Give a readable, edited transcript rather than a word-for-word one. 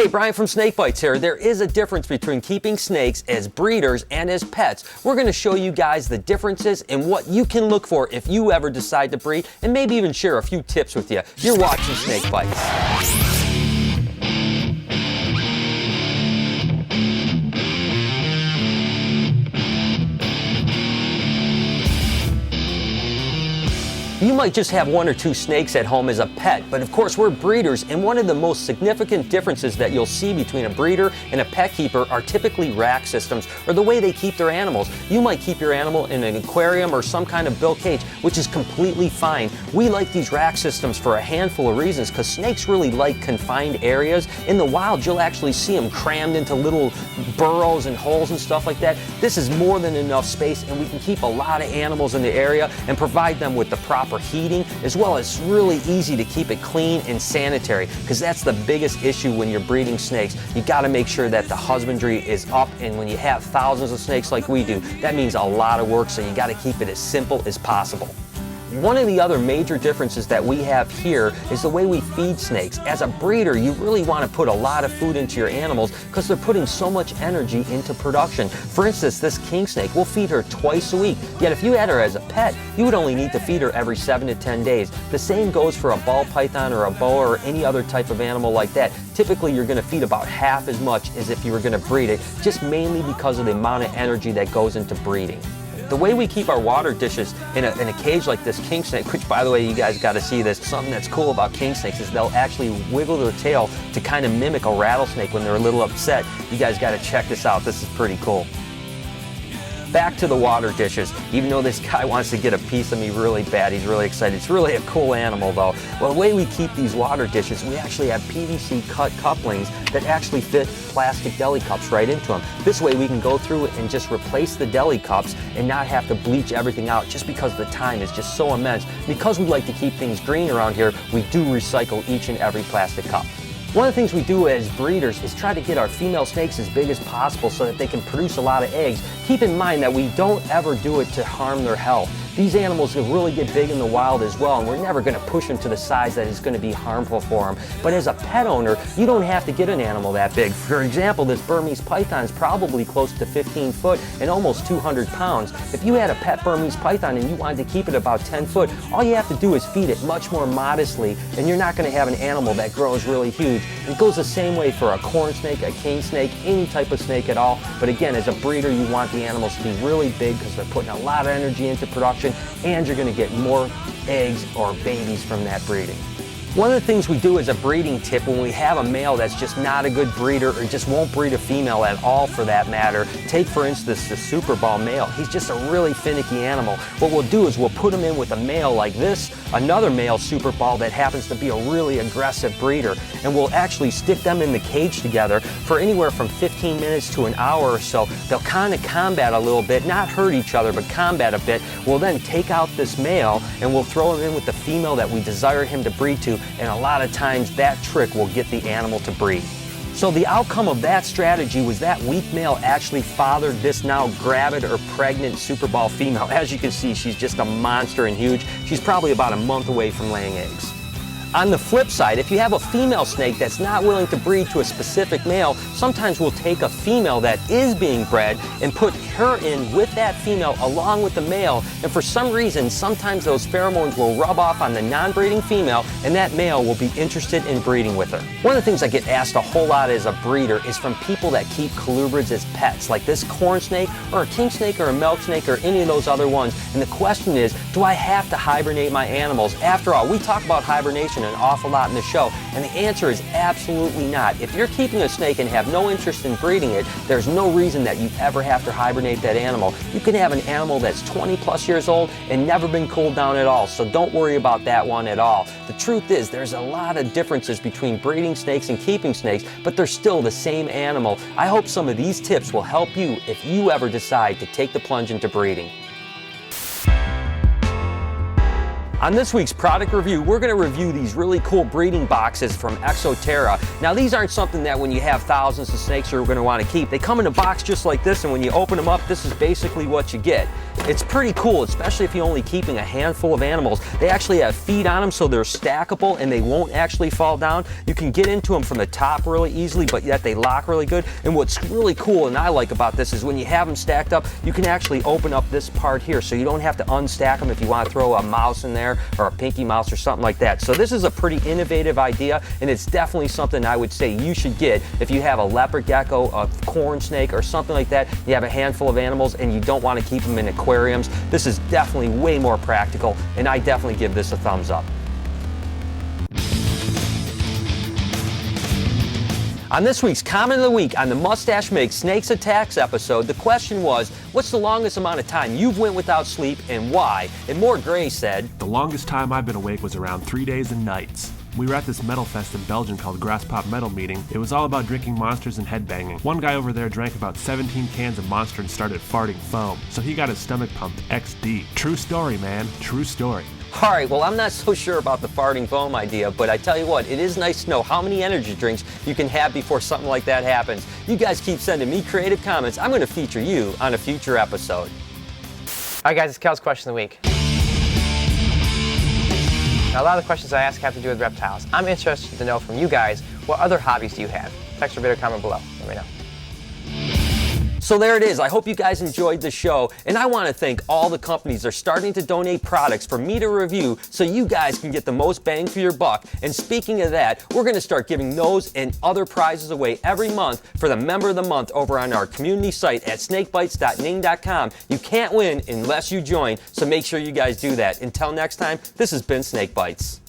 Hey, Brian from SnakeBytes here. There is a difference between keeping snakes as breeders and as pets. We're going to show you guys the differences and what you can look for if you ever decide to breed, and maybe even share a few tips with you. You're watching SnakeBytes. You might just have one or two snakes at home as a pet, but of course we're breeders, and one of the most significant differences that you'll see between a breeder and a pet keeper are typically rack systems, or the way they keep their animals. You might keep your animal in an aquarium or some kind of built cage, which is completely fine. We like these rack systems for a handful of reasons, because snakes really like confined areas. In the wild, you'll actually see them crammed into little burrows and holes and stuff like that. This is more than enough space, and we can keep a lot of animals in the area and provide them with the proper heating, as well as really easy to keep it clean and sanitary, because that's the biggest issue when you're breeding snakes. You got to make sure that the husbandry is up, and when you have thousands of snakes like we do, that means a lot of work, so you got to keep it as simple as possible. One of the other major differences that we have here is the way we feed snakes. As a breeder, you really want to put a lot of food into your animals because they're putting so much energy into production. For instance, this king snake, we'll feed her twice a week. Yet if you had her as a pet, you would only need to feed her every 7 to 10 days. The same goes for a ball python or a boa or any other type of animal like that. Typically, you're going to feed about half as much as if you were going to breed it, just mainly because of the amount of energy that goes into breeding. The way we keep our water dishes in a cage like this king snake, which by the way, you guys got to see this, something that's cool about king snakes is they'll actually wiggle their tail to kind of mimic a rattlesnake when they're a little upset. You guys got to check this out. This is pretty cool. Back to the water dishes. Even though this guy wants to get a piece of me really bad, he's really excited. It's really a cool animal though. Well, the way we keep these water dishes, we actually have PVC cut couplings that actually fit plastic deli cups right into them. This way we can go through and just replace the deli cups and not have to bleach everything out, just because the time is just so immense. Because we like to keep things green around here, we do recycle each and every plastic cup. One of the things we do as breeders is try to get our female snakes as big as possible so that they can produce a lot of eggs. Keep in mind that we don't ever do it to harm their health. These animals can really get big in the wild as well, and we're never going to push them to the size that is going to be harmful for them. But as a pet owner, you don't have to get an animal that big. For example, this Burmese python is probably close to 15 foot and almost 200 pounds. If you had a pet Burmese python and you wanted to keep it about 10 foot, all you have to do is feed it much more modestly, and you're not going to have an animal that grows really huge. It goes the same way for a corn snake, a king snake, any type of snake at all. But again, as a breeder, you want the animals to be really big because they're putting a lot of energy into production, and you're going to get more eggs or babies from that breeding. One of the things we do as a breeding tip when we have a male that's just not a good breeder or just won't breed a female at all for that matter, take for instance the Super Ball male. He's just a really finicky animal. What we'll do is we'll put him in with a male like this, another male Super Ball that happens to be a really aggressive breeder, and we'll actually stick them in the cage together for anywhere from 15 minutes to an hour or so. They'll kind of combat a little bit, not hurt each other, but combat a bit. We'll then take out this male and we'll throw him in with the female that we desire him to breed to, and a lot of times that trick will get the animal to breed. So the outcome of that strategy was that weak male actually fathered this now gravid or pregnant Super Ball female. As you can see, she's just a monster and huge. She's probably about a month away from laying eggs. On the flip side, if you have a female snake that's not willing to breed to a specific male, sometimes we'll take a female that is being bred and put her in with that female along with the male, and for some reason, sometimes those pheromones will rub off on the non-breeding female, and that male will be interested in breeding with her. One of the things I get asked a whole lot as a breeder is from people that keep colubrids as pets, like this corn snake, or a king snake, or a milk snake, or any of those other ones, and the question is, do I have to hibernate my animals? After all, we talk about hibernation an awful lot in the show, and the answer is absolutely not. If you're keeping a snake and have no interest in breeding it, there's no reason that you ever have to hibernate that animal. You can have an animal that's 20 plus years old and never been cooled down at all, so don't worry about that one at all. The truth is, there's a lot of differences between breeding snakes and keeping snakes, but they're still the same animal. I hope some of these tips will help you if you ever decide to take the plunge into breeding. On this week's product review, we're going to review these really cool breeding boxes from Exoterra. Now, these aren't something that when you have thousands of snakes you're going to want to keep. They come in a box just like this, and when you open them up, this is basically what you get. It's pretty cool, especially if you're only keeping a handful of animals. They actually have feet on them, so they're stackable and they won't actually fall down. You can get into them from the top really easily, but yet they lock really good. And what's really cool and I like about this is when you have them stacked up, you can actually open up this part here, so you don't have to unstack them if you want to throw a mouse in there or a pinky mouse or something like that. So this is a pretty innovative idea, and it's definitely something I would say you should get if you have a leopard gecko, a corn snake, or something like that. You have a handful of animals and you don't want to keep them in aquariums. This is definitely way more practical, and I definitely give this a thumbs up. On this week's Comment of the Week on the Mustache Makes Snakes Attacks episode, the question was, what's the longest amount of time you've went without sleep and why? And More Gray said, the longest time I've been awake was around 3 days and nights. We were at this metal fest in Belgium called Grass Pop Metal Meeting. It was all about drinking monsters and headbanging. One guy over there drank about 17 cans of Monster and started farting foam, so he got his stomach pumped XD. True story, man. True story. All right, well, I'm not so sure about the farting foam idea, but I tell you what, it is nice to know how many energy drinks you can have before something like that happens. You guys keep sending me creative comments. I'm going to feature you on a future episode. All right, guys, it's Cal's question of the week. Now, a lot of the questions I ask have to do with reptiles. I'm interested to know from you guys, what other hobbies do you have? Text or video comment below. Let me know. So there it is. I hope you guys enjoyed the show, and I want to thank all the companies that are starting to donate products for me to review so you guys can get the most bang for your buck. And speaking of that, we're going to start giving those and other prizes away every month for the Member of the Month over on our community site at snakebytes.ning.com. You can't win unless you join, so make sure you guys do that. Until next time, this has been Snake Bytes.